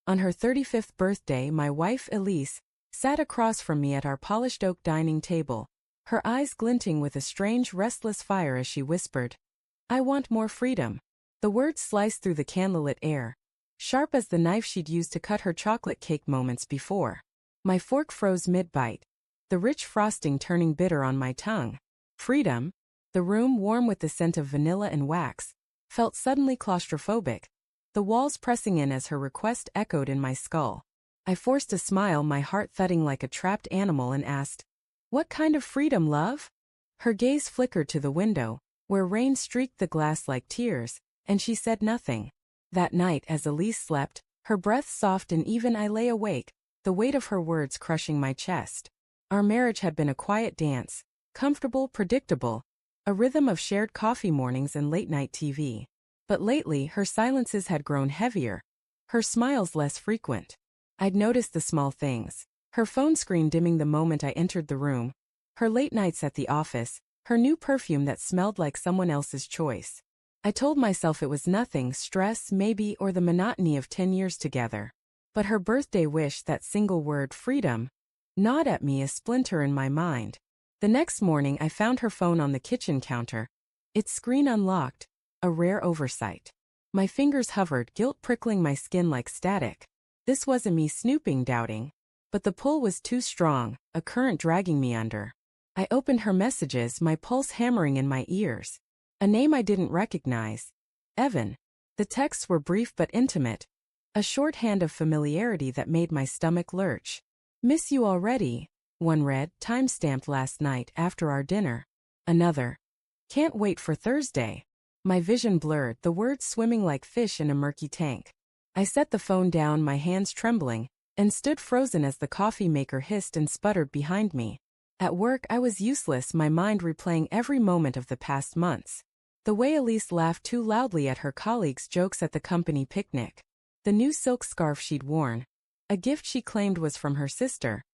On her 35th birthday, my wife Elise sat across from me at our polished oak dining table, her eyes glinting with a strange restless fire as she whispered, "I want more freedom." The words sliced through the candlelit air, sharp as the knife she'd used to cut her chocolate cake moments before. My fork froze mid-bite, the rich frosting turning bitter on my tongue. Freedom? The room, warm with the scent of vanilla and wax, felt suddenly claustrophobic, the walls pressing in as her request echoed in my skull. I forced a smile, my heart thudding like a trapped animal, and asked, "What kind of freedom, love?" Her gaze flickered to the window, where rain streaked the glass like tears, and she said nothing. That night, as Elise slept, her breath soft and even, I lay awake, the weight of her words crushing my chest. Our marriage had been a quiet dance, comfortable, predictable, a rhythm of shared coffee mornings and late-night TV. But lately, her silences had grown heavier, her smiles less frequent. I'd noticed the small things. Her phone screen dimming the moment I entered the room, her late nights at the office, her new perfume that smelled like someone else's choice. I told myself it was nothing, stress maybe, or the monotony of 10 years together. But her birthday wish, that single word, freedom, gnawed at me, a splinter in my mind. The next morning I found her phone on the kitchen counter, its screen unlocked, a rare oversight. My fingers hovered, guilt prickling my skin like static. This wasn't me snooping, doubting. But the pull was too strong, a current dragging me under. I opened her messages, my pulse hammering in my ears. A name I didn't recognize. Evan. The texts were brief but intimate, a shorthand of familiarity that made my stomach lurch. "Miss you already," one read, time-stamped last night after our dinner. Another, "Can't wait for Thursday." My vision blurred, the words swimming like fish in a murky tank. I set the phone down, my hands trembling, and stood frozen as the coffee maker hissed and sputtered behind me. At work I was useless, my mind replaying every moment of the past months. The way Elise laughed too loudly at her colleagues' jokes at the company picnic. The new silk scarf she'd worn, a gift she claimed was from her sister,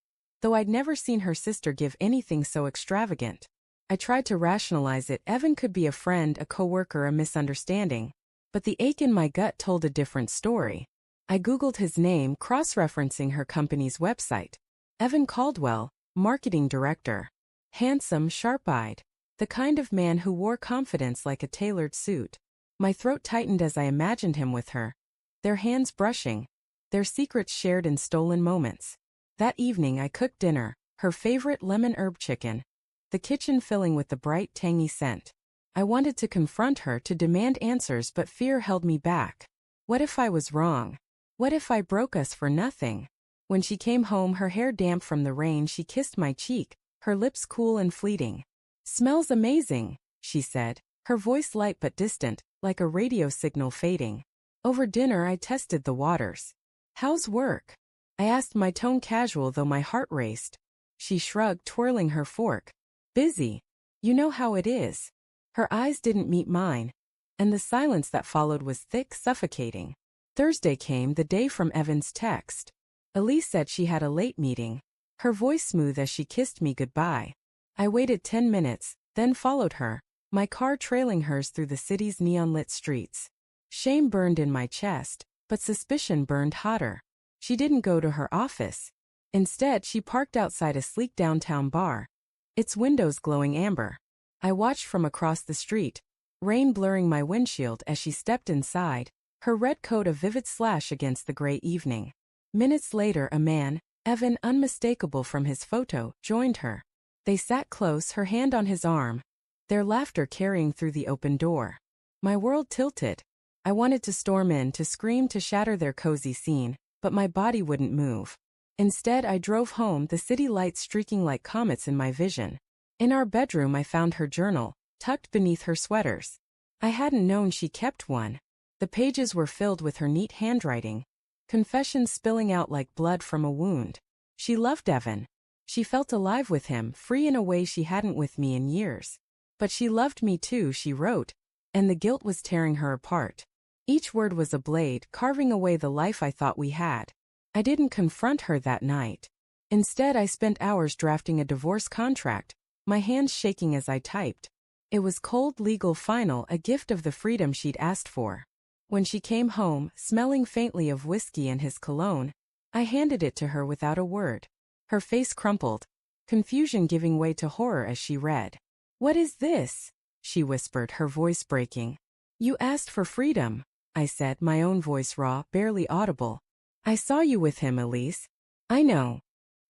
though I'd never seen her sister give anything so extravagant. I tried to rationalize it. Evan could be a friend, a coworker, a misunderstanding. But the ache in my gut told a different story. I Googled his name, cross-referencing her company's website. Evan Caldwell, marketing director. Handsome, sharp-eyed. The kind of man who wore confidence like a tailored suit. My throat tightened as I imagined him with her, their hands brushing, their secrets shared in stolen moments. That evening I cooked dinner, her favorite lemon herb chicken, the kitchen filling with the bright, tangy scent. I wanted to confront her, to demand answers, but fear held me back. What if I was wrong? What if I broke us for nothing? When she came home, her hair damp from the rain, she kissed my cheek, her lips cool and fleeting. "Smells amazing," she said, her voice light but distant, like a radio signal fading. Over dinner I tested the waters. "How's work?" I asked, my tone casual though my heart raced. She shrugged, twirling her fork. "Busy. You know how it is." Her eyes didn't meet mine, and the silence that followed was thick, suffocating. Thursday came, the day from Evan's text. Elise said she had a late meeting, her voice smooth as she kissed me goodbye. I waited 10 minutes, then followed her, my car trailing hers through the city's neon-lit streets. Shame burned in my chest, but suspicion burned hotter. She didn't go to her office. Instead, she parked outside a sleek downtown bar, its windows glowing amber. I watched from across the street, rain blurring my windshield as she stepped inside, her red coat a vivid slash against the gray evening. Minutes later, a man, Evan, unmistakable from his photo, joined her. They sat close, her hand on his arm, their laughter carrying through the open door. My world tilted. I wanted to storm in, to scream, to shatter their cozy scene, but my body wouldn't move. Instead, I drove home, the city lights streaking like comets in my vision. In our bedroom I found her journal, tucked beneath her sweaters. I hadn't known she kept one. The pages were filled with her neat handwriting, confessions spilling out like blood from a wound. She loved Evan. She felt alive with him, free in a way she hadn't with me in years. But she loved me too, she wrote, and the guilt was tearing her apart. Each word was a blade, carving away the life I thought we had. I didn't confront her that night. Instead, I spent hours drafting a divorce contract, my hands shaking as I typed. It was cold, legal, final, a gift of the freedom she'd asked for. When she came home, smelling faintly of whiskey and his cologne, I handed it to her without a word. Her face crumpled, confusion giving way to horror as she read. "What is this?" she whispered, her voice breaking. "You asked for freedom," I said, my own voice raw, barely audible. "I saw you with him, Elise." "I know."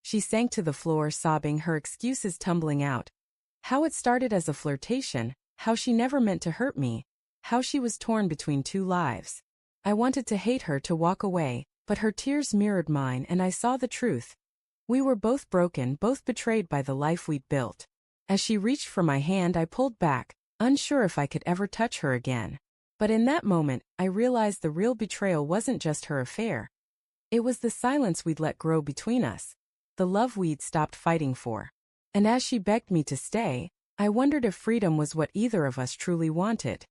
She sank to the floor, sobbing, her excuses tumbling out. How it started as a flirtation, how she never meant to hurt me, how she was torn between two lives. I wanted to hate her, to walk away, but her tears mirrored mine and I saw the truth. We were both broken, both betrayed by the life we'd built. As she reached for my hand, I pulled back, unsure if I could ever touch her again. But in that moment, I realized the real betrayal wasn't just her affair. It was the silence we'd let grow between us, the love we'd stopped fighting for. And as she begged me to stay, I wondered if freedom was what either of us truly wanted.